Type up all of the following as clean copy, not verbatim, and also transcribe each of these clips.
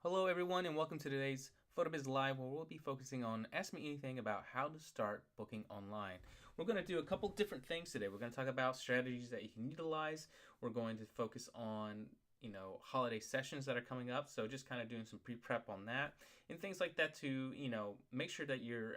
Hello, everyone, and welcome to today's PhotoBiz Live, where we'll be focusing on Ask Me Anything about how to start booking online. We're going to do a couple different things today. We're going to talk about strategies that you can utilize. We're going to focus on holiday sessions that are coming up, so just kind of doing some pre-prep on that and things like that to make sure that you're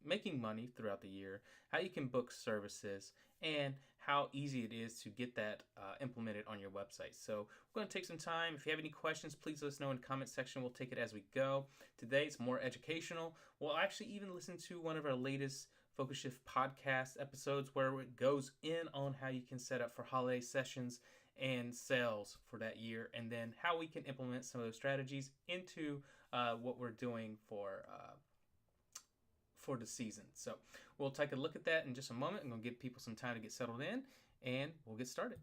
making money throughout the year, how you can book services, and how easy it is to get that implemented on your website. So we're going to take some time. If you have any questions, please let us know in the comment section. We'll take it as we go. Today it's more educational. We'll actually even listen to one of our latest Focus Shift podcast episodes where it goes in on how you can set up for holiday sessions and sales for that year, and then how we can implement some of those strategies into what we're doing for the season. So we'll take a look at that in just a moment. I'm going to give people some time to get settled in, and we'll get started.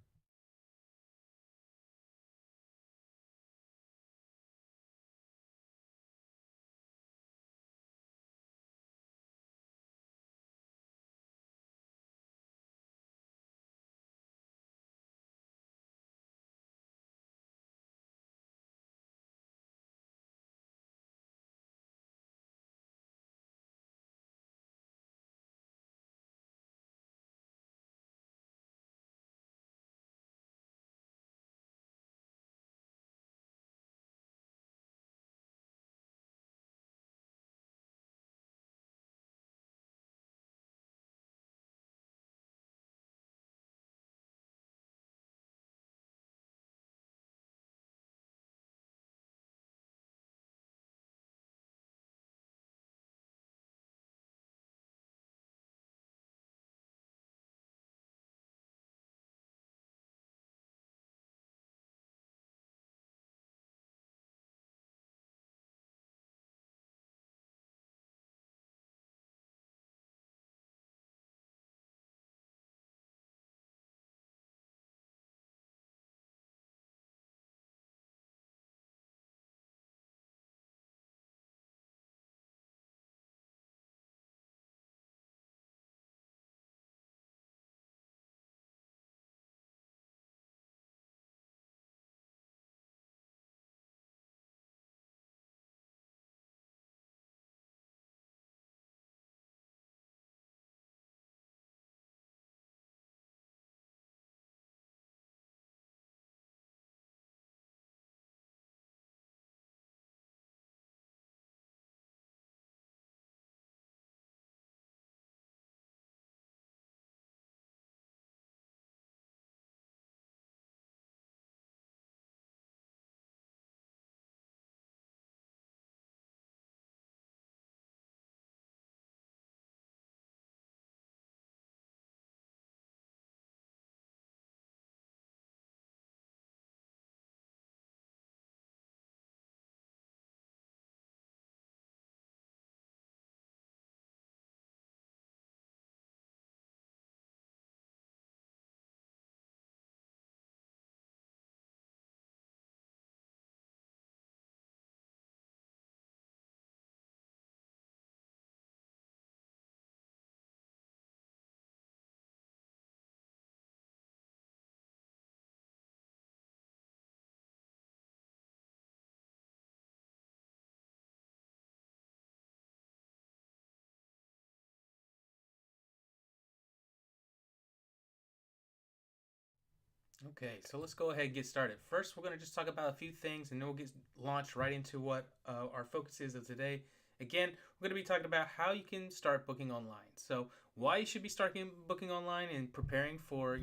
Okay, so let's go ahead and get started. First, we're going to just talk about a few things, and then we'll get launched right into what our focus is of today. Again, we're going to be talking about how you can start booking online. So, why you should be starting booking online and preparing for,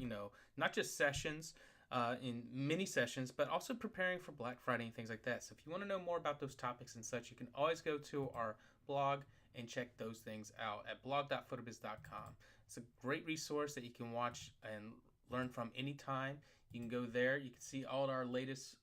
not just sessions, in mini sessions, but also preparing for Black Friday and things like that. So, if you want to know more about those topics and such, you can always go to our blog and check those things out at blog.photobiz.com. It's a great resource that you can watch and learn from anytime. You can go there. You can see all our latest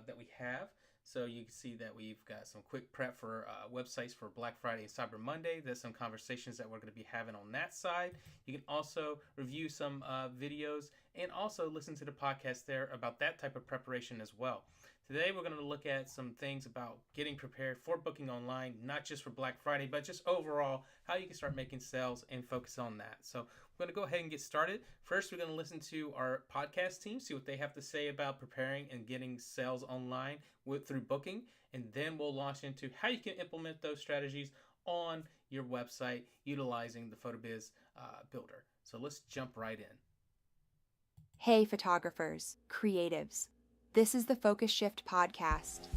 that we have. So you can see that we've got some quick prep for websites for Black Friday and Cyber Monday. There's some conversations that we're going to be having on that side. You can also review some videos and also listen to the podcast there about that type of preparation as well. Today we're going to look at some things about getting prepared for booking online, not just for Black Friday, but just overall how you can start making sales and focus on that. So we're going to go ahead and get started. First, we're going to listen to our podcast team, see what they have to say about preparing and getting sales online through booking, and then we'll launch into how you can implement those strategies on your website utilizing the PhotoBiz builder. So let's jump right in. Hey, photographers, creatives. This is the Focus Shift podcast,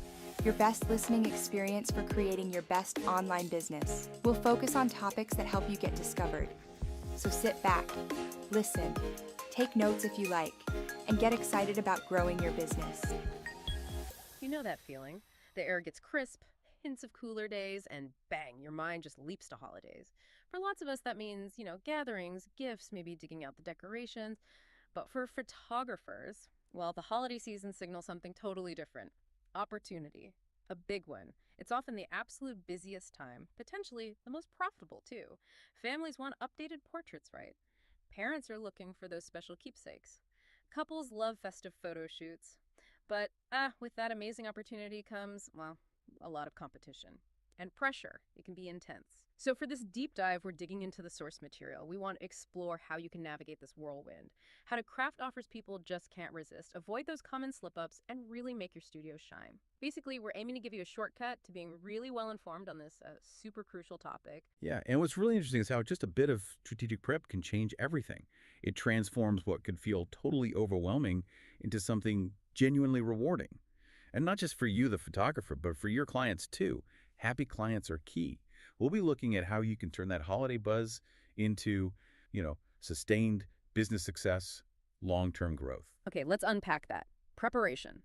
your best listening experience for creating your best online business. We'll focus on topics that help you get discovered. So sit back, listen, take notes if you like, and get excited about growing your business. You know that feeling. The air gets crisp, hints of cooler days, and bang, your mind just leaps to holidays. For lots of us, that means, gatherings, gifts, maybe digging out the decorations. But for photographers, well, the holiday season signals something totally different. Opportunity. A big one. It's often the absolute busiest time, potentially the most profitable too. Families want updated portraits, right? Parents are looking for those special keepsakes. Couples love festive photo shoots. But with that amazing opportunity comes, well, a lot of competition. And pressure. It can be intense. So for this deep dive, we're digging into the source material. We want to explore how you can navigate this whirlwind, how to craft offers people just can't resist, avoid those common slip-ups, and really make your studio shine. Basically, we're aiming to give you a shortcut to being really well-informed on this super crucial topic. Yeah, and what's really interesting is how just a bit of strategic prep can change everything. It transforms what could feel totally overwhelming into something genuinely rewarding. And not just for you, the photographer, but for your clients too. Happy clients are key. We'll be looking at how you can turn that holiday buzz into, sustained business success, long-term growth. Okay, let's unpack that. Preparation.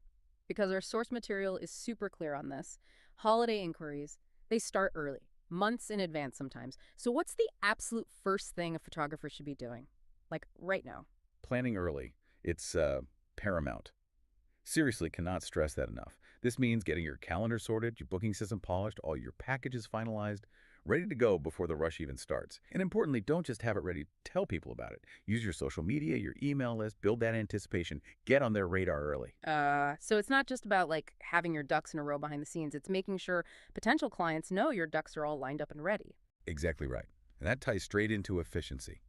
Because our source material is super clear on this. Holiday inquiries, they start early, months in advance sometimes. So what's the absolute first thing a photographer should be doing? Like right now? Planning early. It's paramount. Seriously, cannot stress that enough. This means getting your calendar sorted, your booking system polished, all your packages finalized, ready to go before the rush even starts. And importantly, don't just have it ready to tell people about it. Use your social media, your email list, build that anticipation, get on their radar early. So it's not just about having your ducks in a row behind the scenes. It's making sure potential clients know your ducks are all lined up and ready. Exactly right. And that ties straight into efficiency.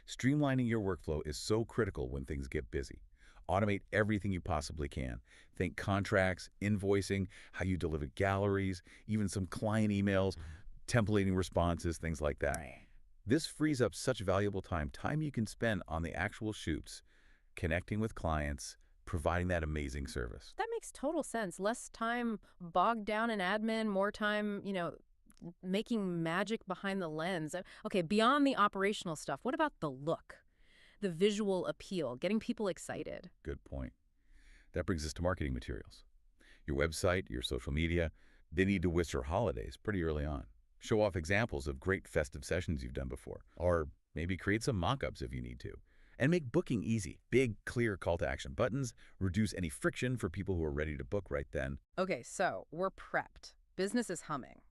Streamlining your workflow is so critical when things get busy. Automate everything you possibly can. Think contracts, invoicing, how you deliver galleries, even some client emails, templating responses, things like that. Right. This frees up such valuable time you can spend on the actual shoots, connecting with clients, providing that amazing service. That makes total sense. Less time bogged down in admin, more time, making magic behind the lens. Okay, beyond the operational stuff, what about the look? The visual appeal, getting people excited. Good point. That brings us to marketing materials. Your website, your social media, they need to whisper holidays pretty early on. Show off examples of great festive sessions you've done before, or maybe create some mock-ups if you need to. And make booking easy. Big, clear call to action buttons, reduce any friction for people who are ready to book right then. Okay, so we're prepped. Business is humming.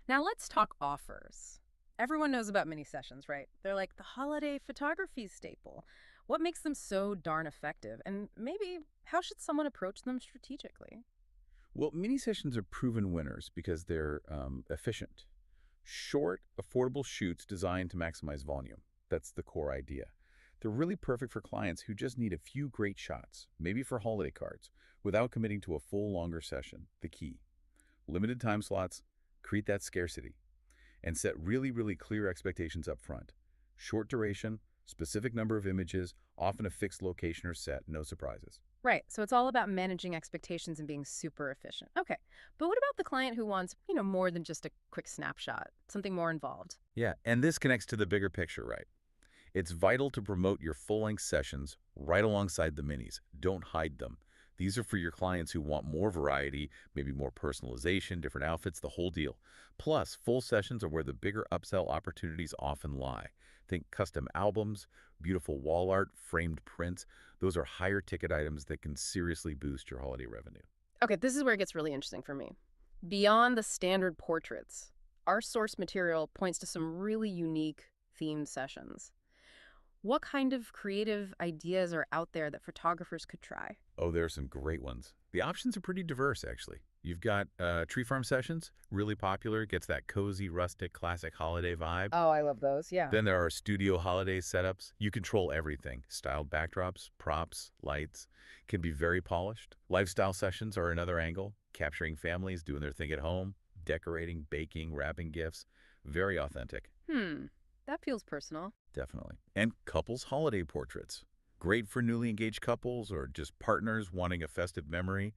Now let's talk offers. Everyone knows about mini sessions, right? They're like the holiday photography staple. What makes them so darn effective? And maybe how should someone approach them strategically? Well, mini sessions are proven winners because they're efficient. Short, affordable shoots designed to maximize volume. That's the core idea. They're really perfect for clients who just need a few great shots, maybe for holiday cards, without committing to a full longer session. The key. Limited time slots, create that scarcity, and set really, really clear expectations up front. Short duration, specific number of images, often a fixed location or set, no surprises. Right, so it's all about managing expectations and being super efficient. Okay, but what about the client who wants, more than just a quick snapshot, something more involved? Yeah, and this connects to the bigger picture, right? It's vital to promote your full-length sessions right alongside the minis. Don't hide them. These are for your clients who want more variety, maybe more personalization, different outfits, the whole deal. Plus, full sessions are where the bigger upsell opportunities often lie. Think custom albums, beautiful wall art, framed prints. Those are higher ticket items that can seriously boost your holiday revenue. Okay, this is where it gets really interesting for me. Beyond the standard portraits, our source material points to some really unique themed sessions. What kind of creative ideas are out there that photographers could try? Oh, there are some great ones. The options are pretty diverse, actually. You've got tree farm sessions, really popular, gets that cozy, rustic, classic holiday vibe. Oh, I love those, yeah. Then there are studio holiday setups. You control everything. Styled backdrops, props, lights. Can be very polished. Lifestyle sessions are another angle, capturing families doing their thing at home, decorating, baking, wrapping gifts. Very authentic. That feels personal. Definitely. And couples holiday portraits. Great for newly engaged couples or just partners wanting a festive memory.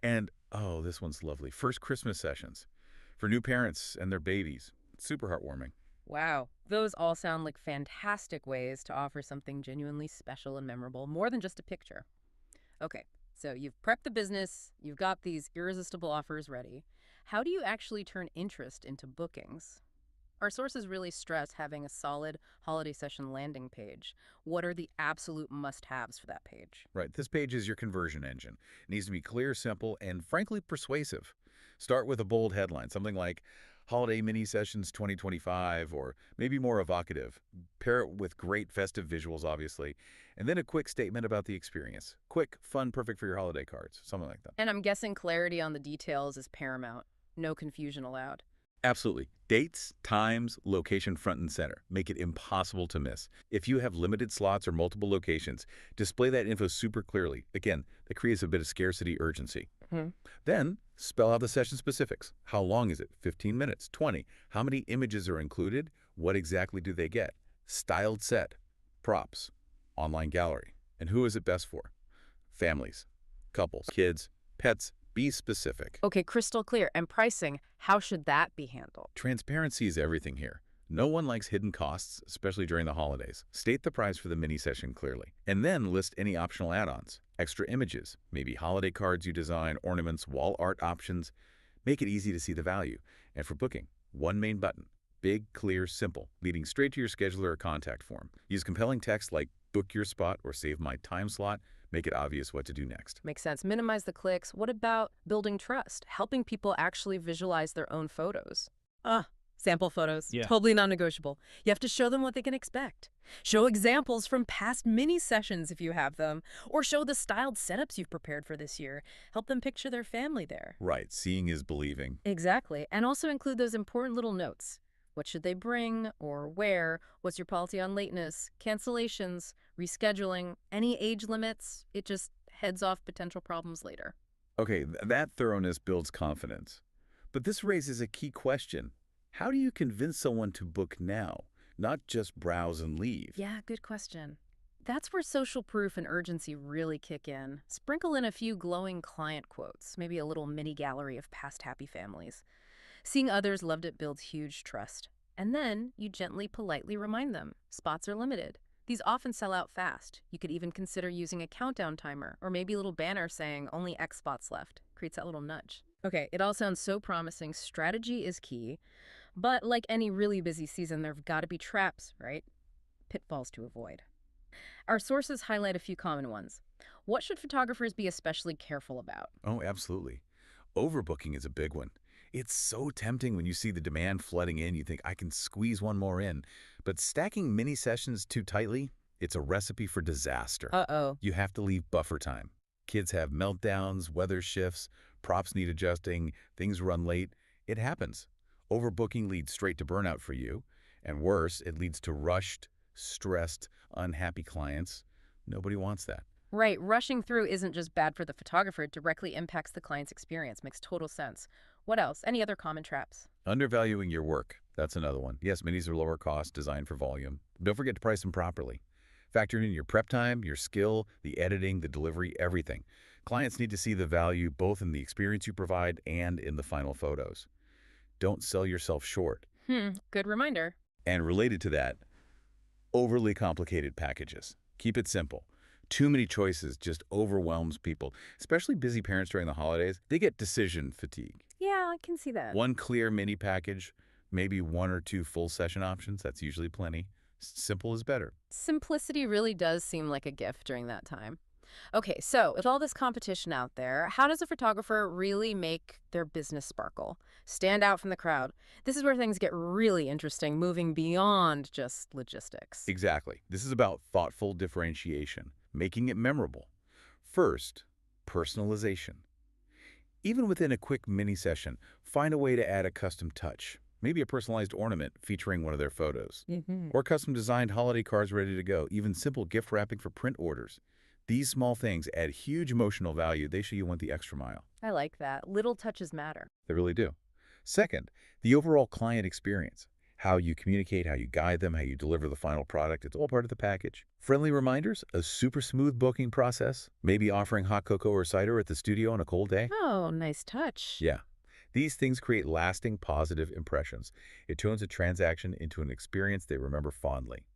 And, oh, this one's lovely. First Christmas sessions for new parents and their babies. Super heartwarming. Wow, those all sound like fantastic ways to offer something genuinely special and memorable, more than just a picture. Okay, so you've prepped the business, you've got these irresistible offers ready. How do you actually turn interest into bookings? Our sources really stress having a solid holiday session landing page. What are the absolute must-haves for that page? Right, this page is your conversion engine. It needs to be clear, simple, and frankly persuasive. Start with a bold headline, something like Holiday Mini Sessions 2025, or maybe more evocative. Pair it with great festive visuals, obviously, and then a quick statement about the experience. Quick, fun, perfect for your holiday cards, something like that. And I'm guessing clarity on the details is paramount. No confusion allowed. Absolutely. Dates, times, location front and center. Make it impossible to miss. If you have limited slots or multiple locations, display that info super clearly. Again, that creates a bit of scarcity urgency. Then, spell out the session specifics. How long is it? 15 minutes? 20? How many images are included? What exactly do they get? Styled set, props, online gallery. And who is it best for? Families, couples, kids, pets. Be specific. Okay, crystal clear. And pricing, how should that be handled? Transparency is everything here. No one likes hidden costs, especially during the holidays. State the price for the mini session clearly. And then list any optional add-ons, extra images, maybe holiday cards you design, ornaments, wall art options. Make it easy to see the value. And for booking, one main button. Big, clear, simple, leading straight to your scheduler or contact form. Use compelling text like book your spot or save my time slot. Make it obvious what to do next. Makes sense. Minimize the clicks. What about building trust? Helping people actually visualize their own photos. Sample photos. Yeah. Totally non-negotiable. You have to show them what they can expect. Show examples from past mini sessions if you have them, or show the styled setups you've prepared for this year. Help them picture their family there. Right. Seeing is believing. Exactly. And also include those important little notes. What should they bring or wear? What's your policy on lateness, cancellations, rescheduling, any age limits? It just heads off potential problems later. Okay, that thoroughness builds confidence. But this raises a key question. How do you convince someone to book now, not just browse and leave? Yeah, good question. That's where social proof and urgency really kick in. Sprinkle in a few glowing client quotes, maybe a little mini gallery of past happy families. Seeing others loved it builds huge trust. And then you gently, politely remind them, spots are limited. These often sell out fast. You could even consider using a countdown timer or maybe a little banner saying only X spots left. Creates that little nudge. Okay, it all sounds so promising. Strategy is key. But like any really busy season, there've got to be traps, right? Pitfalls to avoid. Our sources highlight a few common ones. What should photographers be especially careful about? Oh, absolutely. Overbooking is a big one. It's so tempting when you see the demand flooding in, you think, I can squeeze one more in. But stacking mini sessions too tightly, it's a recipe for disaster. Uh-oh. You have to leave buffer time. Kids have meltdowns, weather shifts, props need adjusting, things run late. It happens. Overbooking leads straight to burnout for you. And worse, it leads to rushed, stressed, unhappy clients. Nobody wants that. Right, rushing through isn't just bad for the photographer, it directly impacts the client's experience. Makes total sense. What else? Any other common traps? Undervaluing your work. That's another one. Yes, minis are lower cost, designed for volume. Don't forget to price them properly. Factor in your prep time, your skill, the editing, the delivery, everything. Clients need to see the value both in the experience you provide and in the final photos. Don't sell yourself short. Good reminder. And related to that, overly complicated packages. Keep it simple. Too many choices just overwhelms people, especially busy parents during the holidays. They get decision fatigue. Yeah, I can see that. One clear mini package, maybe one or two full session options. That's usually plenty. Simple is better. Simplicity really does seem like a gift during that time. Okay, so with all this competition out there, how does a photographer really make their business sparkle? Stand out from the crowd? This is where things get really interesting, moving beyond just logistics. Exactly. This is about thoughtful differentiation, making it memorable. First, personalization. Even within a quick mini session, find a way to add a custom touch. Maybe a personalized ornament featuring one of their photos. Or custom designed holiday cards ready to go, even simple gift wrapping for print orders. These small things add huge emotional value. They show you went the extra mile. I like that. Little touches matter. They really do. Second, the overall client experience. How you communicate, how you guide them, how you deliver the final product, it's all part of the package. Friendly reminders, a super smooth booking process, maybe offering hot cocoa or cider at the studio on a cold day. Oh, nice touch. Yeah. These things create lasting positive impressions. It turns a transaction into an experience they remember fondly.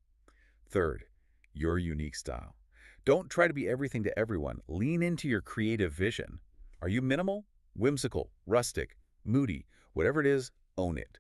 Third, your unique style. Don't try to be everything to everyone. Lean into your creative vision. Are you minimal, whimsical, rustic, moody? Whatever it is, own it.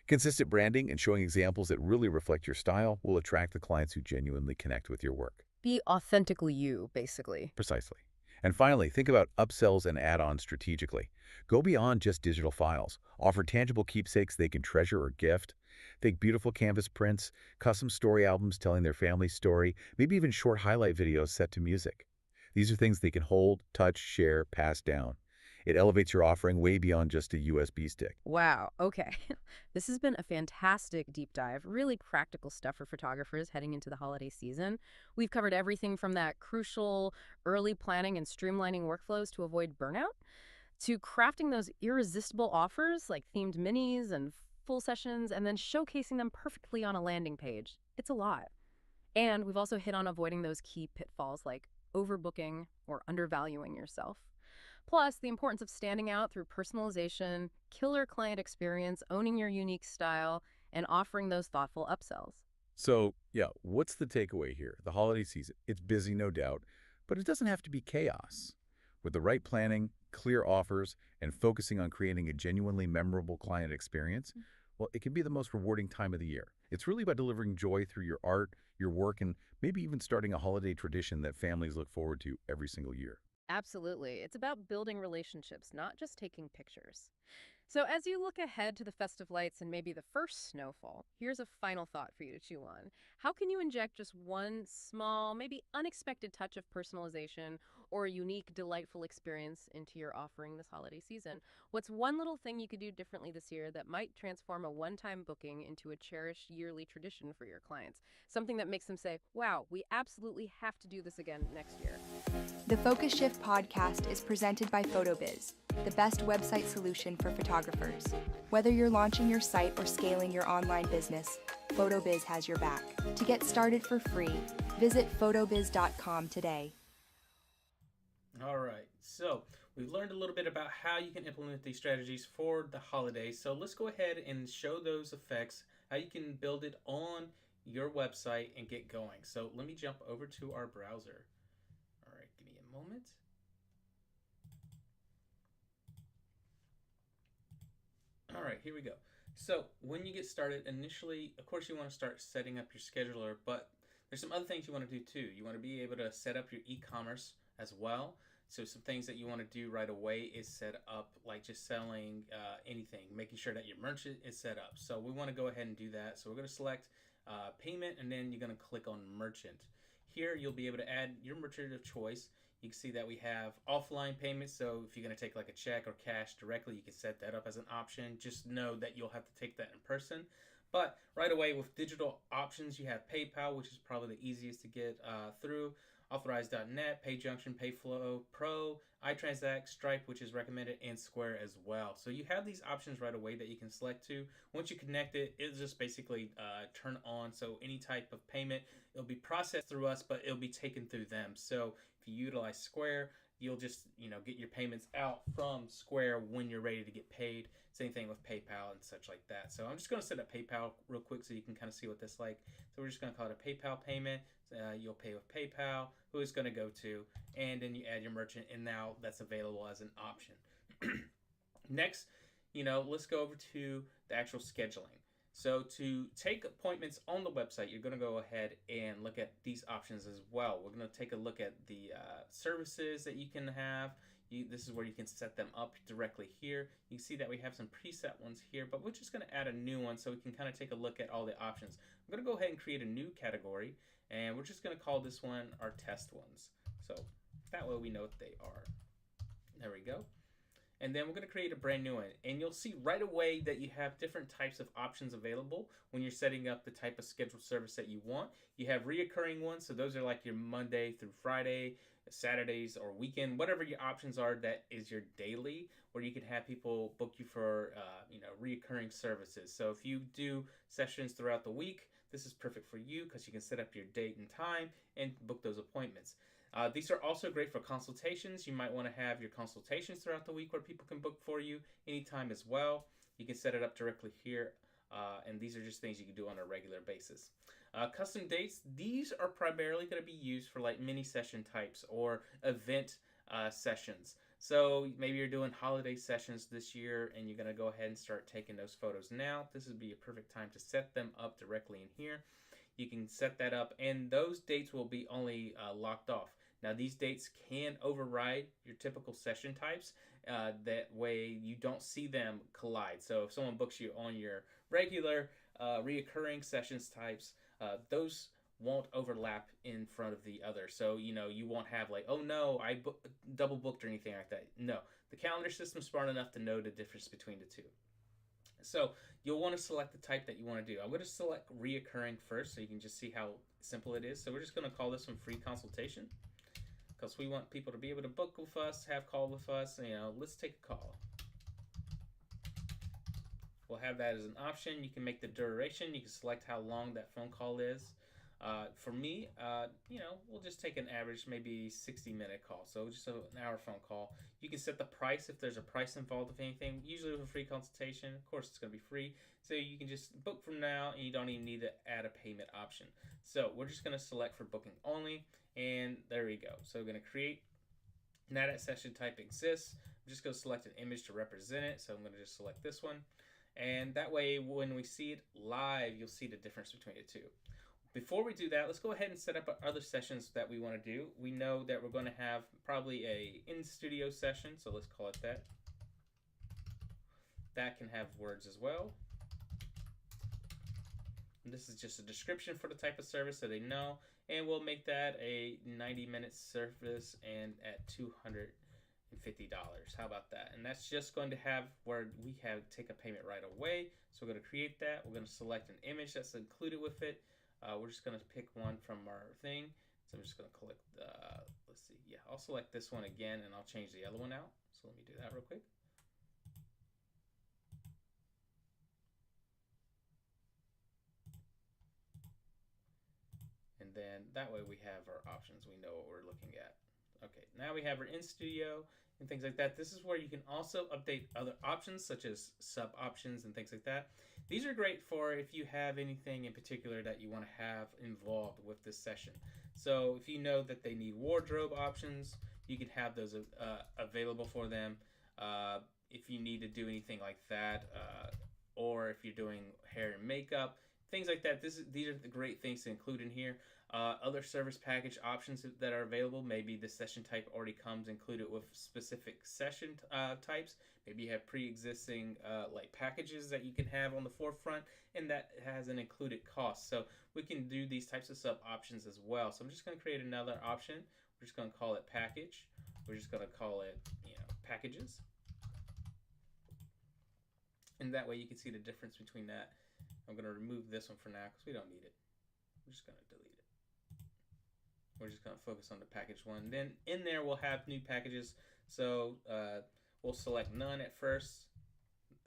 Consistent branding and showing examples that really reflect your style will attract the clients who genuinely connect with your work. Be authentically you, basically. Precisely. And finally, think about upsells and add-ons strategically. Go beyond just digital files. Offer tangible keepsakes they can treasure or gift. Think beautiful canvas prints, custom story albums telling their family's story, maybe even short highlight videos set to music. These are things they can hold, touch, share, pass down. It elevates your offering way beyond just a USB stick. Wow, okay. This has been a fantastic deep dive, really practical stuff for photographers heading into the holiday season. We've covered everything from that crucial early planning and streamlining workflows to avoid burnout, to crafting those irresistible offers like themed minis and full sessions, and then showcasing them perfectly on a landing page. It's a lot. And we've also hit on avoiding those key pitfalls like overbooking or undervaluing yourself. Plus, the importance of standing out through personalization, killer client experience, owning your unique style, and offering those thoughtful upsells. So, yeah, what's the takeaway here? The holiday season, it's busy, no doubt, but it doesn't have to be chaos. With the right planning, clear offers, and focusing on creating a genuinely memorable client experience, well, it can be the most rewarding time of the year. It's really about delivering joy through your art, your work, and maybe even starting a holiday tradition that families look forward to every single year. Absolutely. It's about building relationships, not just taking pictures. So, as you look ahead to the festive lights and maybe the first snowfall, here's a final thought for you to chew on. How can you inject just one small, maybe unexpected touch of personalization or a unique, delightful experience into your offering this holiday season? What's one little thing you could do differently this year that might transform a one-time booking into a cherished yearly tradition for your clients? Something that makes them say, wow, we absolutely have to do this again next year. The Focus Shift podcast is presented by PhotoBiz, the best website solution for photographers. Whether you're launching your site or scaling your online business, PhotoBiz has your back. To get started for free, visit photobiz.com today. All right, so we've learned a little bit about how you can implement these strategies for the holidays. So let's go ahead and show those effects, how you can build it on your website and get going. So let me jump over to our browser. All right, give me a moment. All right, here we go. So when you get started, initially, of course, you want to start setting up your scheduler, but there's some other things you want to do too. You want to be able to set up your e-commerce as well. So some things that you want to do right away is set up like just selling anything, making sure that your merchant is set up. So we want to go ahead and do that. So we're going to select payment, and then you're going to click on merchant. Here you'll be able to add your merchant of choice. You can see that we have offline payments. So if you're going to take like a check or cash directly, you can set that up as an option. Just know that you'll have to take that in person. But right away with digital options, you have PayPal, which is probably the easiest to get through. Authorize.net, PayJunction, PayFlow Pro, iTransact, Stripe, which is recommended, and Square as well. So you have these options right away that you can select to. Once you connect it, it'll just basically turn on. So any type of payment, it'll be processed through us, but it'll be taken through them. So if you utilize Square, you'll just get your payments out from Square when you're ready to get paid. Same thing with PayPal and such like that. So I'm just going to set up PayPal real quick so you can kind of see what this is like. So we're just going to call it a PayPal payment. You'll pay with PayPal, who it's going to go to, and then you add your merchant, and now that's available as an option. Next, let's go over to the actual scheduling. So to take appointments on the website, you're going to go ahead and look at these options as well. We're going to take a look at the services that you can have. This is where you can set them up directly here. You can see that we have some preset ones here, but we're just going to add a new one so we can kind of take a look at all the options. I'm going to go ahead and create a new category, and we're just going to call this one our test ones. So that way we know what they are. There we go. And then we're going to create a brand new one. And you'll see right away that you have different types of options available when you're setting up the type of scheduled service that you want. You have reoccurring ones, so those are like your Monday through Friday, Saturdays, or weekend, whatever your options are. That is your daily, where you can have people book you for reoccurring services. So if you do sessions throughout the week, this is perfect for you because you can set up your date and time and book those appointments. These are also great for consultations. You might want to have your consultations throughout the week where people can book for you anytime as well. You can set it up directly here, and these are just things you can do on a regular basis. Custom dates, these are primarily going to be used for like mini session types or event sessions. So maybe you're doing holiday sessions this year and you're going to go ahead and start taking those photos now. This would be a perfect time to set them up directly in here. You can set that up, and those dates will be only locked off. Now, these dates can override your typical session types. That way you don't see them collide. So if someone books you on your regular reoccurring sessions types, those won't overlap in front of the other. So, you won't have like, oh no, I double booked or anything like that. No, the calendar system's smart enough to know the difference between the two. So you'll want to select the type that you want to do. I'm going to select reoccurring first so you can just see how simple it is. So we're just going to call this one free consultation because we want people to be able to book with us, have call with us. Let's take a call. We'll have that as an option. You can make the duration. You can select how long that phone call is. For me, we'll just take an average, maybe 60-minute call. So just an hour phone call. You can set the price if there's a price involved with anything. Usually with a free consultation, of course, it's going to be free. So you can just book from now, and you don't even need to add a payment option. So we're just going to select for booking only, and there we go. So we're going to create. Now that session type exists, I'm just going to select an image to represent it. So I'm going to just select this one. And that way, when we see it live, you'll see the difference between the two. Before we do that, let's go ahead and set up our other sessions that we want to do. We know that we're going to have probably a in-studio session, so let's call it that. That can have words as well. And this is just a description for the type of service so they know. And we'll make that a 90-minute service and at $250. How about that? And that's just going to have where we take a payment right away. So we're going to create that. We're going to select an image that's included with it. We're just going to pick one from our thing. So I'm just going to click let's see. Yeah, I'll select this one again and I'll change the other one out. So let me do that real quick. And then that way we have our options. We know what we're looking at. Okay, now we have our in studio and things like that. This is where you can also update other options such as sub options and things like that. These are great for if you have anything in particular that you want to have involved with this session. So if you know that they need wardrobe options, you can have those available for them. If you need to do anything like that, or if you're doing hair and makeup, things like that. These are the great things to include in here. Other service package options that are available. Maybe the session type already comes included with specific session types. Maybe you have pre-existing like packages that you can have on the forefront, and that has an included cost. So we can do these types of sub options as well. So I'm just going to create another option. We're just going to call it package. We're just going to call it packages, and that way you can see the difference between that. I'm going to remove this one for now because we don't need it. We're just going to delete it. We're just going to focus on the package one. Then in there we'll have new packages. So we'll select none at first.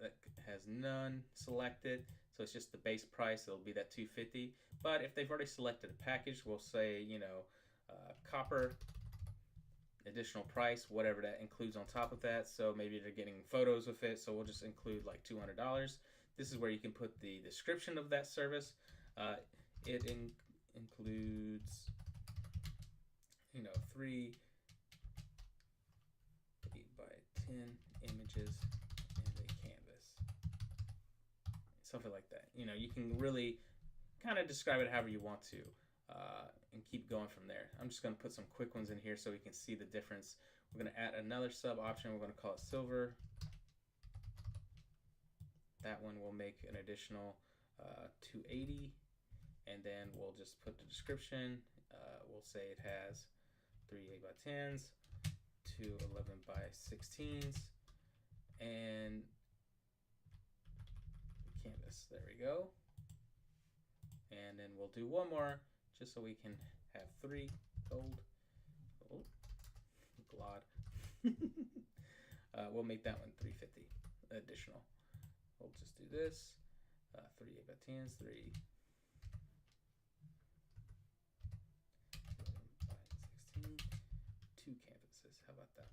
That has none selected. So it's just the base price. It'll be that $250. But if they've already selected a package, we'll say, copper, additional price, whatever that includes on top of that. So maybe they're getting photos with it. So we'll just include like $200. This is where you can put the description of that service. It includes, 3 8x10 images and a canvas. Something like that. You can really kind of describe it however you want to and keep going from there. I'm just going to put some quick ones in here so we can see the difference. We're going to add another sub option. We're going to call it silver. That one will make an additional $280, and then we'll just put the description. We'll say it has 3 8x10s, 2 11x16s, and canvas. There we go. And then we'll do one more just so we can have 3 gold. Oh, glod. We'll make that one 350 additional. We'll just do this. 3 8x10s, 3 by 16, 2 canvases. How about that?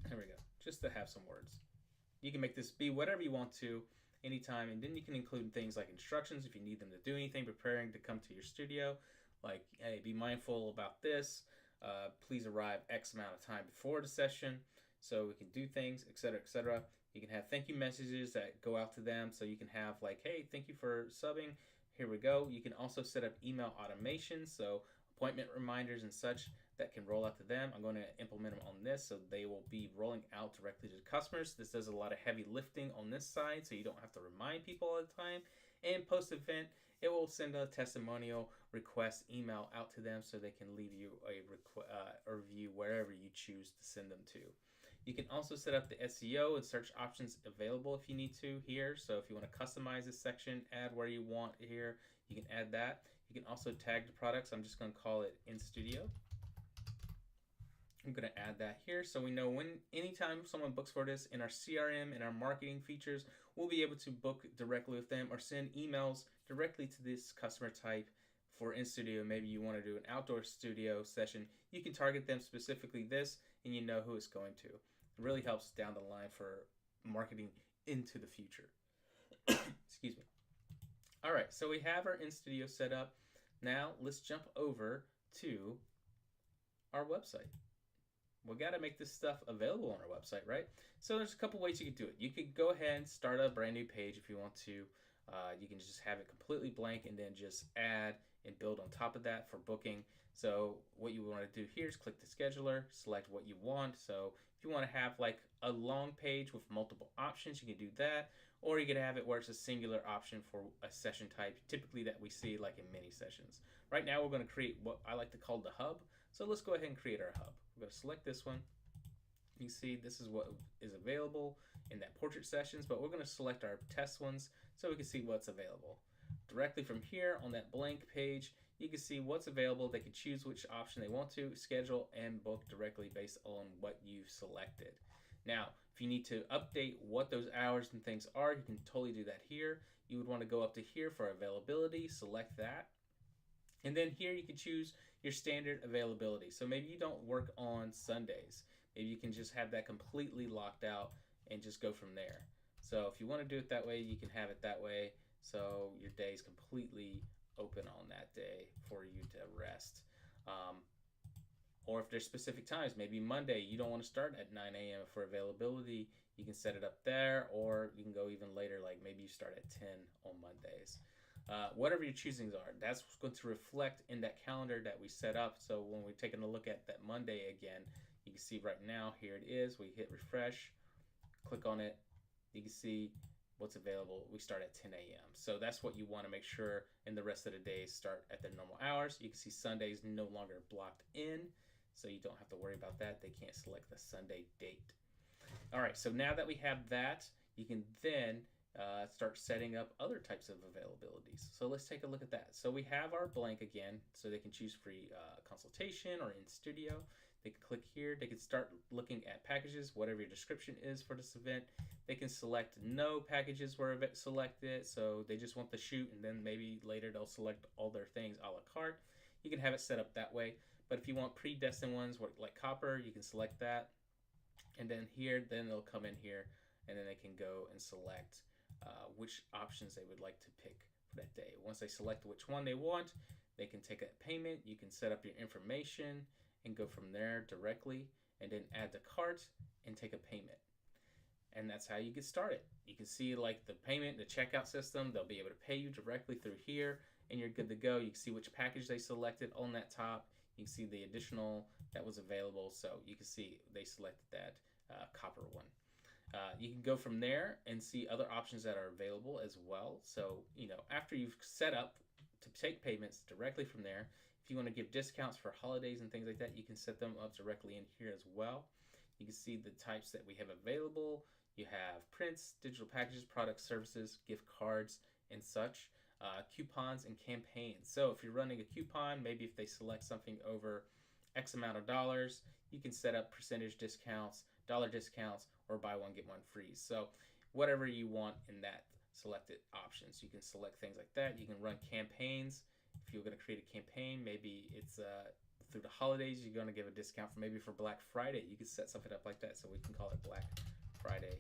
There we go. Just to have some words. You can make this be whatever you want to anytime, and then you can include things like instructions if you need them to do anything, preparing to come to your studio, like, hey, be mindful about this, please arrive X amount of time before the session so we can do things, etc., etc. You can have thank you messages that go out to them, so you can have like, hey, thank you for subbing, here we go. You can also set up email automation, so appointment reminders and such that can roll out to them. I'm going to implement them on this, so they will be rolling out directly to the customers. This does a lot of heavy lifting on this side, so you don't have to remind people all the time. And post-event, it will send a testimonial request email out to them so they can leave you a review wherever you choose to send them to. You can also set up the SEO and search options available if you need to here. So if you want to customize this section, add where you want here, you can add that. You can also tag the products. I'm just going to call it in studio. I'm going to add that here so we know anytime someone books for this in our CRM and our marketing features, we'll be able to book directly with them or send emails directly to this customer type for in studio. Maybe you want to do an outdoor studio session. You can target them specifically this, and you know who it's going to. It really helps down the line for marketing into the future. Excuse me. All right, so we have our in studio set up. Now let's jump over to our website. We got to make this stuff available on our website, right? So there's a couple ways you could do it. You could go ahead and start a brand new page if you want to. You can just have it completely blank and then just add and build on top of that for booking. So what you want to do here is click the scheduler, select what you want. So if you want to have like a long page with multiple options, you can do that. Or you can have it where it's a singular option for a session type, typically that we see like in mini sessions. Right now we're going to create what I like to call the hub. So let's go ahead and create our hub. We're going to select this one. You see this is what is available in that portrait sessions, but we're going to select our test ones so we can see what's available. Directly from here on that blank page, you can see what's available. They can choose which option they want to, schedule and book directly based on what you've selected. Now, if you need to update what those hours and things are, you can totally do that here. You would want to go up to here for availability, select that. And then here you can choose your standard availability. So maybe you don't work on Sundays. Maybe you can just have that completely locked out and just go from there. So if you want to do it that way, you can have it that way. So your day is completely open on that day for you to rest. Or if there's specific times, maybe Monday, you don't want to start at 9 a.m. for availability, you can set it up there, or you can go even later, like maybe you start at 10 on Mondays. Whatever your choosings are, that's what's going to reflect in that calendar that we set up. So when we're taking a look at that Monday again, you can see right now, here it is. We hit refresh, click on it. You can see what's available. We start at 10 a.m. So that's what you want to make sure in the rest of the days start at their normal hours. You can see Sundays no longer blocked in, so you don't have to worry about that. They can't select the Sunday date. All right, so now that we have that, you can then start setting up other types of availabilities. So let's take a look at that. So we have our blank again, so they can choose free consultation or in studio. They can click here. They can start looking at packages, whatever your description is for this event. They can select no packages were selected, so they just want the shoot, and then maybe later they'll select all their things a la carte. You can have it set up that way. But if you want predestined ones like copper, you can select that. And then here, then they'll come in here, and then they can go and select which options they would like to pick for that day. Once they select which one they want, they can take a payment. You can set up your information and go from there directly, and then add the cart and take a payment. And that's how you get started. You can see like the payment, the checkout system, they'll be able to pay you directly through here, and you're good to go. You can see which package they selected on that top. You can see the additional that was available, so you can see they selected that copper one. You can go from there and see other options that are available as well. So, after you've set up to take payments directly from there, if you want to give discounts for holidays and things like that, you can set them up directly in here as well. You can see the types that we have available. You have prints, digital packages, products, services, gift cards, and such. Coupons and campaigns. So if you're running a coupon, maybe if they select something over X amount of dollars, you can set up percentage discounts, dollar discounts, or buy one get one free. So whatever you want in that selected options, you can select things like that. You can run campaigns. If you're going to create a campaign, maybe it's through the holidays, you're going to give a discount for maybe for Black Friday. You could set something up like that, so we can call it Black Friday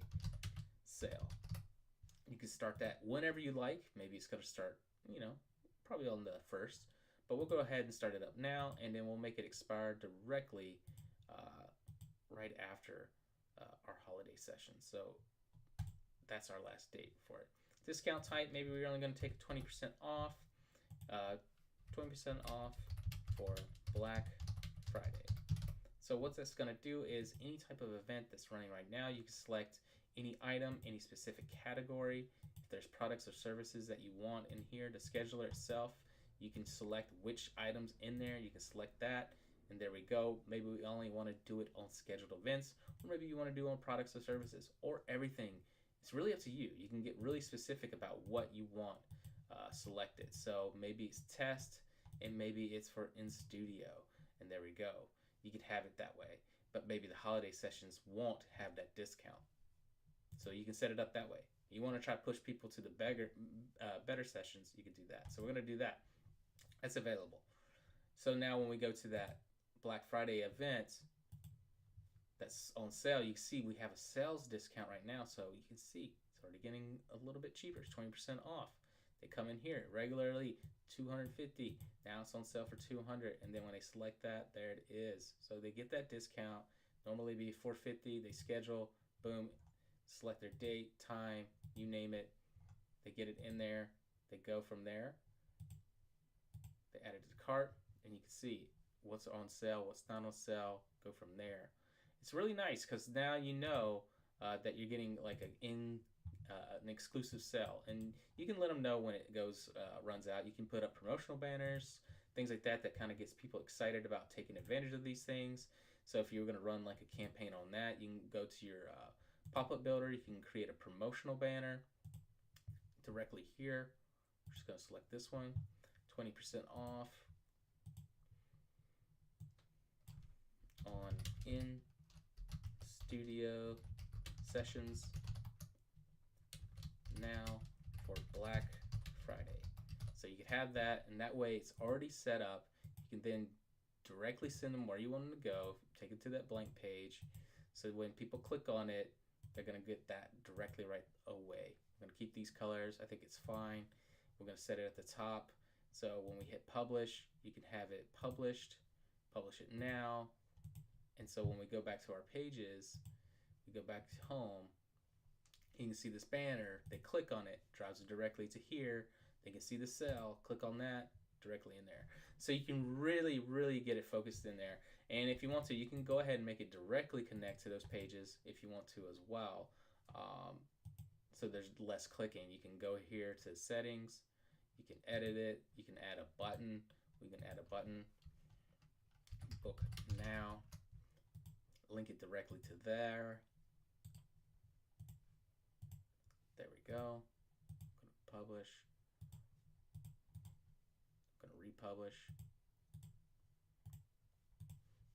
sale. You can start that whenever you like. Maybe it's going to start, probably on the 1st, but we'll go ahead and start it up now, and then we'll make it expire directly right after our holiday session. So that's our last date for it. Discount type, maybe we're only going to take 20% off. 20% off for Black Friday. So what that's going to do is any type of event that's running right now, you can select any item, any specific category. If there's products or services that you want in here, the scheduler itself, you can select which items in there. You can select that, and there we go. Maybe we only want to do it on scheduled events, or maybe you want to do on products or services, or everything. It's really up to you. You can get really specific about what you want selected. So maybe it's test, and maybe it's for in studio, and there we go. You could have it that way, but maybe the holiday sessions won't have that discount. So you can set it up that way. You want to try to push people to the better sessions, you can do that. So we're going to do that. That's available. So now when we go to that Black Friday event that's on sale, you can see we have a sales discount right now. So you can see it's already getting a little bit cheaper. It's 20% off. They come in here regularly $250. Now it's on sale for $200, and then when they select that, there it is. So they get that discount. Normally be $450. They schedule, boom, select their date, time, you name it. They get it in there. They go from there. They add it to the cart, and you can see what's on sale, what's not on sale. Go from there. It's really nice because now you know that you're getting like an exclusive sale, and you can let them know when it runs out. You can put up promotional banners, things like that kind of gets people excited about taking advantage of these things. So if you're going to run like a campaign on that, you can go to your pop-up builder. You can create a promotional banner directly here. We're just going to select this one, 20% off on in studio sessions now for Black Friday. So you can have that, and that way it's already set up. You can then directly send them where you want them to go, take it to that blank page. So when people click on it, they're going to get that directly right away. I'm going to keep these colors. I think it's fine. We're going to set it at the top. So when we hit publish, you can have it published, publish it now. And so when we go back to our pages, we go back to home, you can see this banner. They click on it, drives it directly to here. They can see the cell, click on that, directly in there. So you can really, really get it focused in there. And if you want to, you can go ahead and make it directly connect to those pages if you want to as well. So there's less clicking. You can go here to settings. You can edit it. You can add a button. We can add a button. Book now. Link it directly to there. There we go. I'm going to publish. I'm going to republish.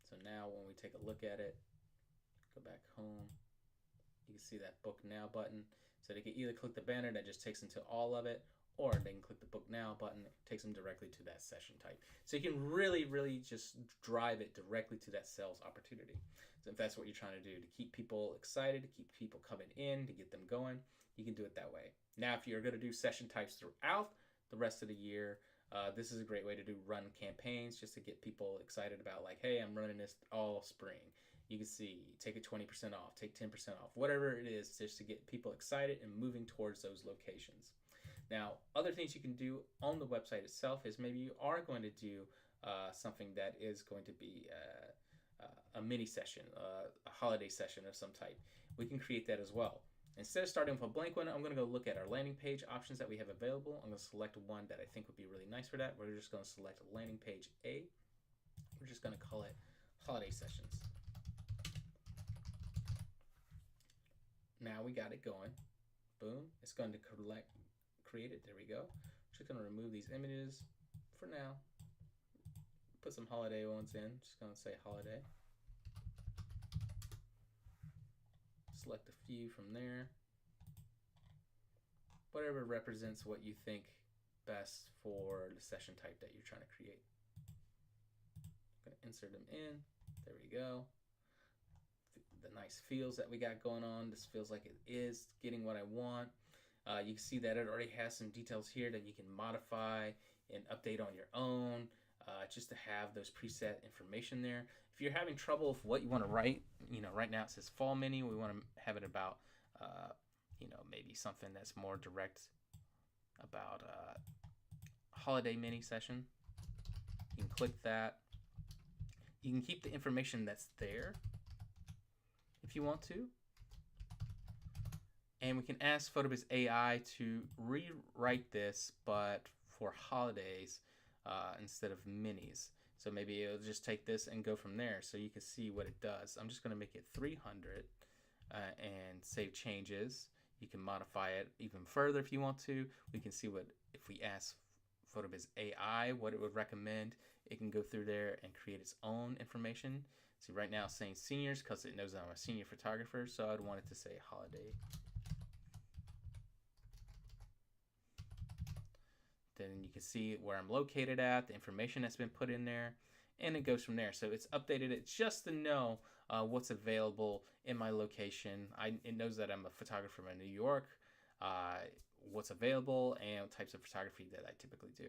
So now when we take a look at it, go back home, you can see that book now button. So they can either click the banner that just takes them to all of it, or they can click the book now button, it takes them directly to that session type. So you can really, really just drive it directly to that sales opportunity. So if that's what you're trying to do, to keep people excited, to keep people coming in, to get them going, you can do it that way. Now, if you're going to do session types throughout the rest of the year, this is a great way to do run campaigns just to get people excited about like, hey, I'm running this all spring. You can see, take it 20% off, take 10% off, whatever it is, just to get people excited and moving towards those locations. Now, other things you can do on the website itself is maybe you are going to do something that is going to be a mini session, a holiday session of some type. We can create that as well. Instead of starting with a blank one, I'm going to go look at our landing page options that we have available. I'm going to select one that I think would be really nice for that. We're just going to select landing page A. We're just going to call it holiday sessions. Now we got it going. Boom. It's going to create it. There we go. Just going to remove these images for now. Put some holiday ones in. Just going to say holiday. Select a few from there. Whatever represents what you think best for the session type that you're trying to create. I'm going to insert them in. There we go. The nice feels that we got going on. This feels like it is getting what I want. You can see that it already has some details here that you can modify and update on your own, just to have those preset information there. If you're having trouble with what you want to write, right now it says fall mini. We want to have it about, maybe something that's more direct about holiday mini session. You can click that. You can keep the information that's there if you want to. And we can ask PhotoBiz AI to rewrite this, but for holidays instead of minis. So maybe it'll just take this and go from there so you can see what it does. I'm just going to make it 300 and save changes. You can modify it even further if you want to. We can see what, if we ask PhotoBiz AI what it would recommend, it can go through there and create its own information. See, right now it's saying seniors because it knows that I'm a senior photographer, so I'd want it to say holiday. Then you can see where I'm located at, the information that's been put in there, and it goes from there. So it's updated it just to know what's available in my location. It knows that I'm a photographer in New York, what's available, and types of photography that I typically do.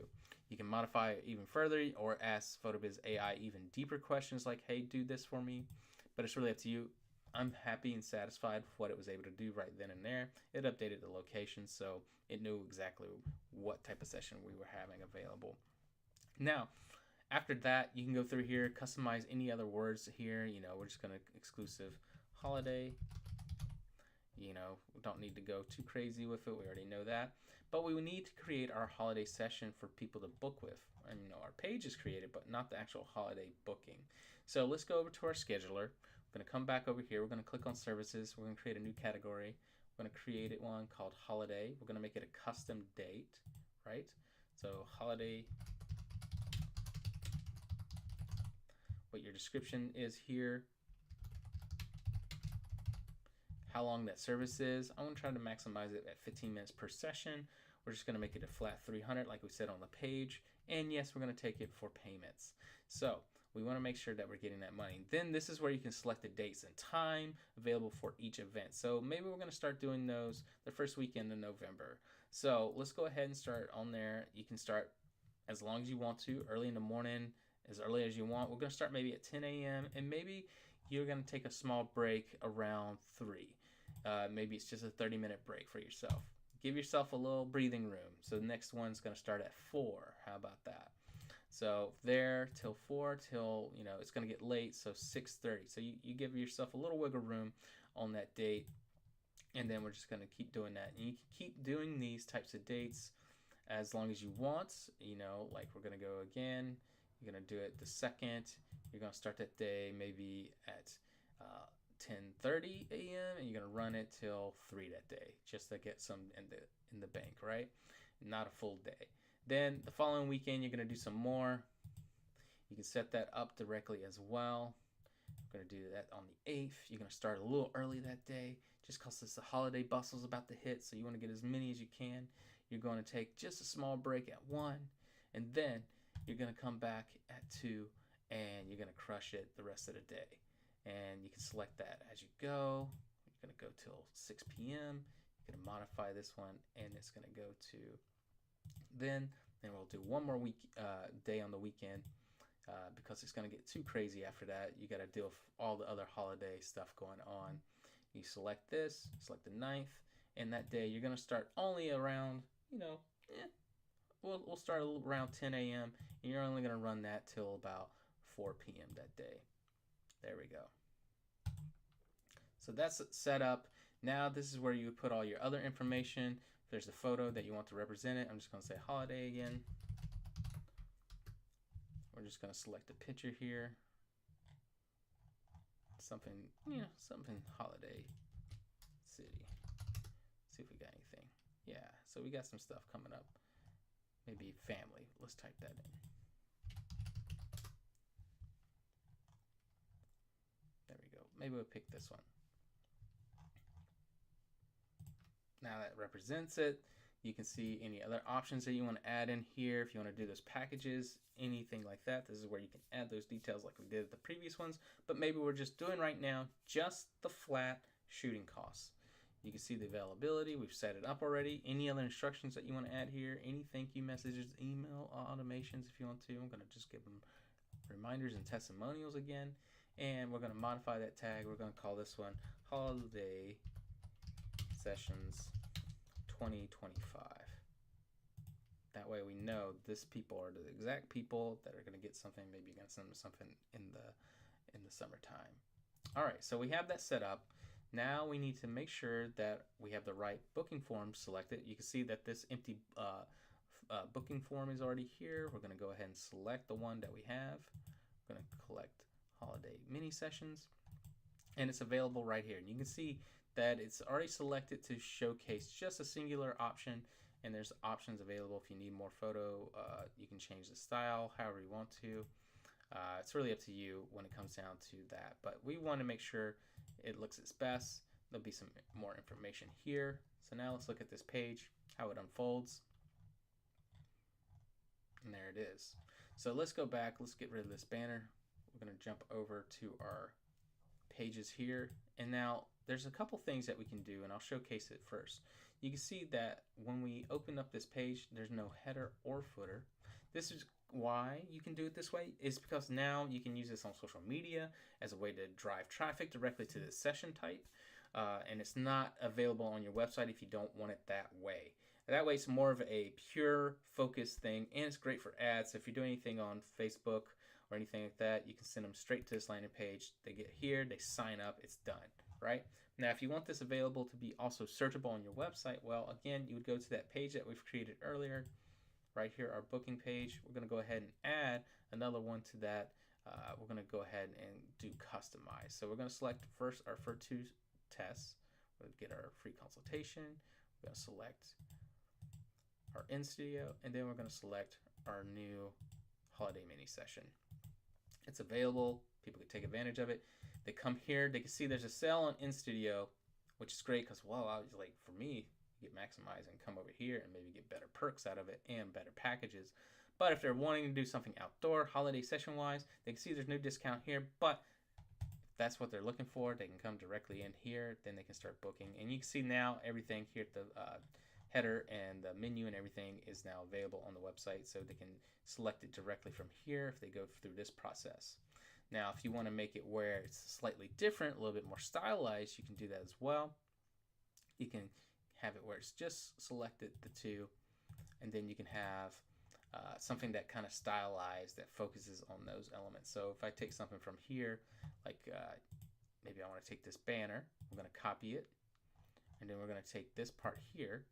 You can modify it even further or ask PhotoBiz AI even deeper questions like, hey, do this for me. But it's really up to you. I'm happy and satisfied with what it was able to do right then and there. It updated the location, so it knew exactly what type of session we were having available. Now, after that, you can go through here, customize any other words here. We're just going to exclusive holiday. We don't need to go too crazy with it. We already know that. But we need to create our holiday session for people to book with. And our page is created, but not the actual holiday booking. So let's go over to our scheduler. We're going to come back over here. We're going to click on services. We're going to create a new category. We're going to create one called holiday. We're going to make it a custom date, right? So holiday, what your description is here, how long that service is. I want to try to maximize it at 15 minutes per session. We're just going to make it a flat 300 like we said on the page. And yes, we're going to take it for payments. So we want to make sure that we're getting that money. Then this is where you can select the dates and time available for each event. So maybe we're going to start doing those the first weekend in November. So let's go ahead and start on there. You can start as long as you want to, early in the morning, as early as you want. We're going to start maybe at 10 a.m. and maybe you're going to take a small break around 3. Maybe it's just a 30-minute break for yourself. Give yourself a little breathing room. So the next one's going to start at 4. How about that? So there till 4 till, it's going to get late, so 6:30. So you give yourself a little wiggle room on that date, and then we're just going to keep doing that. And you can keep doing these types of dates as long as you want. Like we're going to go again. You're going to do it the 2nd. You're going to start that day maybe at 10:30 a.m. and you're going to run it till 3 that day just to get some in the bank, right? Not a full day. Then the following weekend, you're going to do some more. You can set that up directly as well. We're going to do that on the 8th. You're going to start a little early that day just because it's the holiday bustle's about to hit, so you want to get as many as you can. You're going to take just a small break at 1, and then you're going to come back at 2, and you're going to crush it the rest of the day. And you can select that as you go. You're going to go till 6 p.m. You're going to modify this one, and it's going to go to then we'll do one more day on the weekend because it's going to get too crazy after that. You got to deal with all the other holiday stuff going on. You select this, select the 9th, and that day you're going to start only around, we'll start around 10 a.m. and you're only going to run that till about 4 p.m. that day. There we go. So that's set up. Now this is where you put all your other information. There's the photo that you want to represent it. I'm just going to say holiday again. We're just going to select a picture here. Something, something holiday city. See if we got anything. Yeah, so we got some stuff coming up. Maybe family. Let's type that in. There we go. Maybe we'll pick this one. Now that represents it. You can see any other options that you want to add in here. If you want to do those packages, anything like that, this is where you can add those details like we did with the previous ones. But maybe we're just doing right now just the flat shooting costs. You can see the availability. We've set it up already. Any other instructions that you want to add here, any thank you messages, email automations if you want to. I'm going to just give them reminders and testimonials again. And we're going to modify that tag. We're going to call this one Holiday Sessions 2025. That way we know this people are the exact people that are going to get something. Maybe you're going to send them something in the summertime. All right, so we have that set up. Now we need to make sure that we have the right booking form selected. You can see that this empty booking form is already here. We're going to go ahead and select the one that we have. We're going to collect holiday mini sessions, and it's available right here. And you can see that it's already selected to showcase just a singular option, and there's options available. If you need more photo, you can change the style however you want to. It's really up to you when it comes down to that, but we want to make sure it looks its best. There'll be some more information here. So now let's look at this page, how it unfolds. And there it is. So let's go back, let's get rid of this banner. We're going to jump over to our pages here. And now there's a couple things that we can do, and I'll showcase it first. You can see that when we open up this page, there's no header or footer. This is why you can do it this way, is because now you can use this on social media as a way to drive traffic directly to the session type, and it's not available on your website if you don't want it that way. That way it's more of a pure focus thing, and it's great for ads. So if you're doing anything on Facebook or anything like that, you can send them straight to this landing page. They get here, they sign up, it's done, right? Now if you want this available to be also searchable on your website, well, again, you would go to that page that we've created earlier. Right here, our booking page. We're going to go ahead and add another one to that. We're going to go ahead and do customize. So we're going to select first our first two tests. We'll get our free consultation. We're going to select our in studio, and then we're going to select our new holiday mini session. It's available. People can take advantage of it. They come here. They can see there's a sale on in studio, which is great because, well, I was like, for me, get maximize and come over here and maybe get better perks out of it and better packages. But if they're wanting to do something outdoor, holiday session wise, they can see there's no discount here, but if that's what they're looking for, they can come directly in here, then they can start booking. And you can see now everything here at the header and the menu and everything is now available on the website, so they can select it directly from here if they go through this process. Now if you want to make it where it's slightly different, a little bit more stylized, you can do that as well. You can have it where it's just selected the two, and then you can have something that kind of stylized that focuses on those elements. So if I take something from here, like maybe I want to take this banner, I'm going to copy it, and then we're going to take this part here.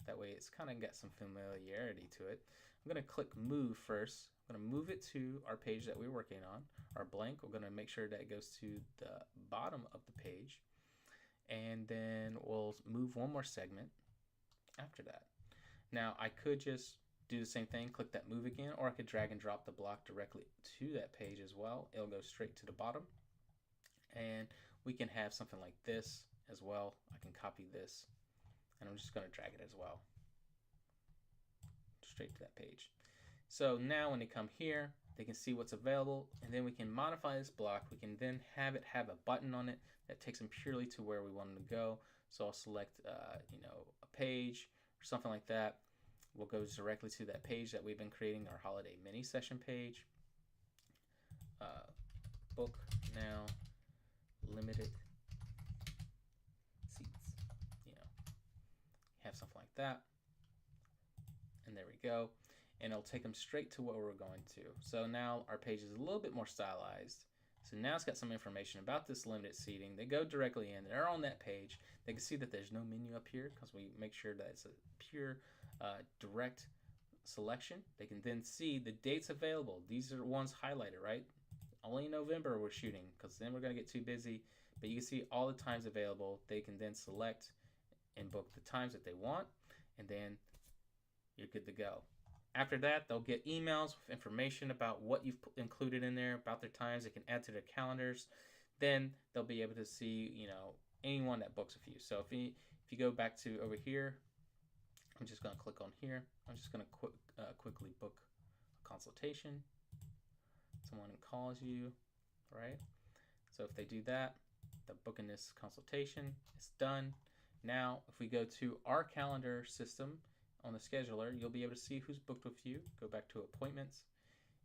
That way it's kind of got some familiarity to it. I'm going to click move first. I'm going to move it to our page that we're working on, our blank. We're going to make sure that it goes to the bottom of the page. And then we'll move one more segment after that. Now I could just do the same thing, click that move again, or I could drag and drop the block directly to that page as well. It'll go straight to the bottom. And we can have something like this as well. I can copy this, and I'm just going to drag it as well, straight to that page. So now when they come here, they can see what's available, and then we can modify this block. We can then have it have a button on it that takes them purely to where we want them to go. So I'll select, a page or something like that. We'll go directly to that page that we've been creating, our holiday mini session page. Book now, limited seats. Have something like that, and there we go. And it'll take them straight to where we're going to. So now our page is a little bit more stylized. So now it's got some information about this limited seating. They go directly in. They're on that page. They can see that there's no menu up here because we make sure that it's a pure direct selection. They can then see the dates available. These are ones highlighted, right? Only in November we're shooting because then we're going to get too busy. But you can see all the times available. They can then select and book the times that they want, and then you're good to go. After that, they'll get emails with information about what you've included in there, about their times. They can add to their calendars. Then they'll be able to see, anyone that books with you. So if you go back to over here, I'm just going to click on here. I'm just going to quickly book a consultation. Someone calls you, right? So if they do that, they're booking this consultation. It's done. Now, if we go to our calendar system on the scheduler, you'll be able to see who's booked with you. Go back to appointments.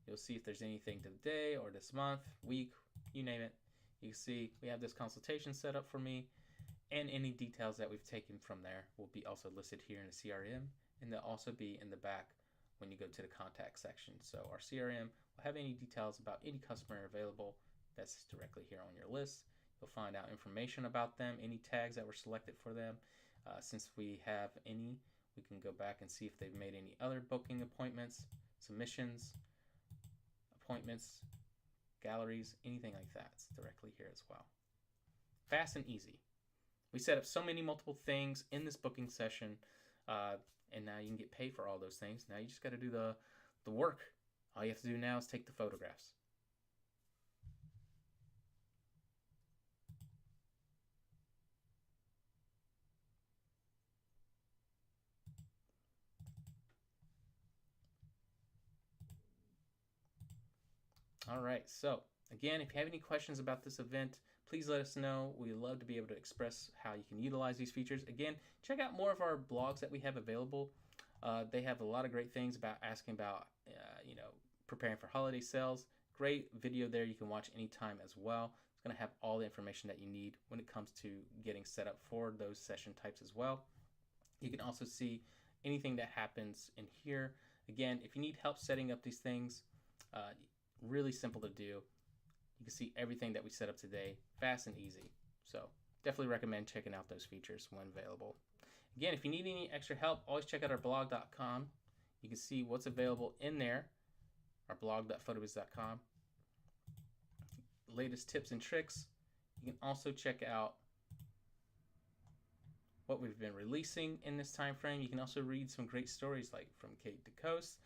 You'll see if there's anything today or this month, week, you name it. You can see we have this consultation set up for me, and any details that we've taken from there will be also listed here in the CRM, and they'll also be in the back when you go to the contact section. So our CRM will have any details about any customer available that's directly here on your list. You'll find out information about them, any tags that were selected for them. Since we have any, we can go back and see if they've made any other booking appointments, submissions, appointments, galleries, anything like that. It's directly here as well. Fast and easy. We set up so many multiple things in this booking session, and now you can get paid for all those things. Now you just got to do the work. All you have to do now is take the photographs. All right, so again, if you have any questions about this event, please let us know. We'd love to be able to express how you can utilize these features. Again, check out more of our blogs that we have available. They have a lot of great things about asking about, preparing for holiday sales. Great video there you can watch anytime as well. It's going to have all the information that you need when it comes to getting set up for those session types as well. You can also see anything that happens in here. Again, if you need help setting up these things, really simple to do. You can see everything that we set up today, fast and easy. So definitely recommend checking out those features when available. Again, if you need any extra help, always check out our blog.com. You can see what's available in there, our blog.photobiz.com. Latest tips and tricks. You can also check out what we've been releasing in this time frame. You can also read some great stories like from Kate DeCoste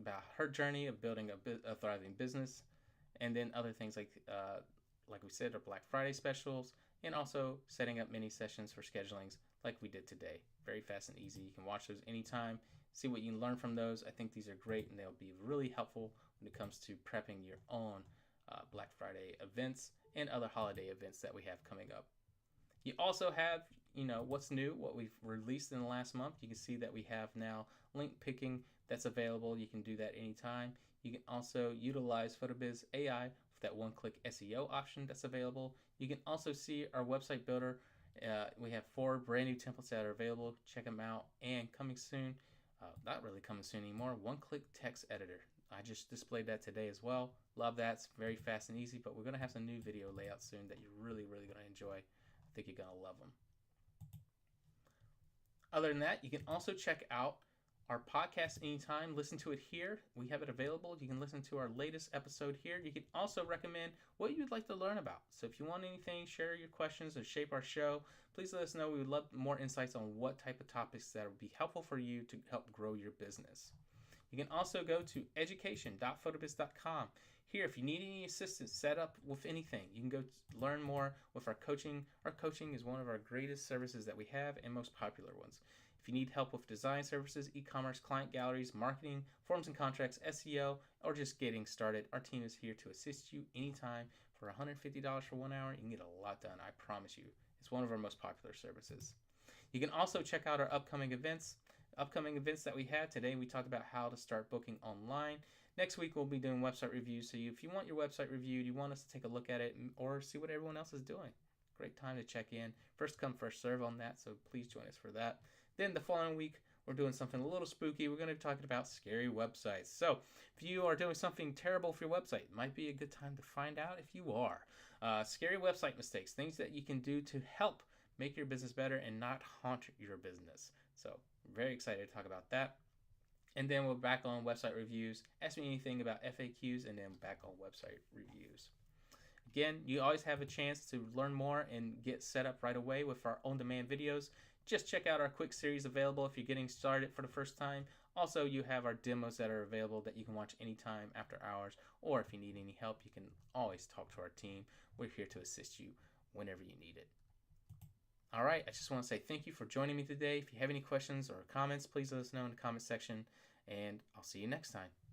about her journey of building a thriving business, and then other things like we said, our Black Friday specials, and also setting up mini sessions for schedulings like we did today. Very fast and easy. You can watch those anytime, see what you can learn from those. I think these are great, and they'll be really helpful when it comes to prepping your own Black Friday events and other holiday events that we have coming up. You also have, what's new, what we've released in the last month. You can see that we have now link picking that's available. You can do that anytime. You can also utilize PhotoBiz AI with that one-click SEO option that's available. You can also see our website builder. We have 4 brand new templates that are available. Check them out. And coming soon, not really coming soon anymore, one-click text editor. I just displayed that today as well. Love that. It's very fast and easy, but we're going to have some new video layouts soon that you're really, really going to enjoy. I think you're going to love them. Other than that, you can also check out our podcast anytime. Listen to it here. We have it available. You can listen to our latest episode here. You can also recommend what you'd like to learn about. So if you want anything, share your questions or shape our show, please let us know. We would love more insights on what type of topics that would be helpful for you to help grow your business. You can also go to education.photobiz.com. Here, if you need any assistance set up with anything, you can go learn more with our coaching. Our coaching is one of our greatest services that we have and most popular ones. If you need help with design services, e-commerce, client galleries, marketing, forms and contracts, SEO, or just getting started, our team is here to assist you anytime. For $150 for 1 hour, you can get a lot done, I promise you. It's one of our most popular services. You can also check out our upcoming events. That we had today, we talked about how to start booking online. Next week, we'll be doing website reviews. So if you want your website reviewed, you want us to take a look at it or see what everyone else is doing, great time to check in. First come, first serve on that, so please join us for that. Then the following week, we're doing something a little spooky. We're going to be talking about scary websites. So if you are doing something terrible for your website, it might be a good time to find out if you are. Scary website mistakes, things that you can do to help make your business better and not haunt your business. So very excited to talk about that. And then we're back on website reviews. Ask me anything about FAQs, and then back on website reviews. Again, you always have a chance to learn more and get set up right away with our on-demand videos. Just check out our quick series available if you're getting started for the first time. Also, you have our demos that are available that you can watch anytime after hours, or if you need any help, you can always talk to our team. We're here to assist you whenever you need it. All right, I just want to say thank you for joining me today. If you have any questions or comments, please let us know in the comment section, and I'll see you next time.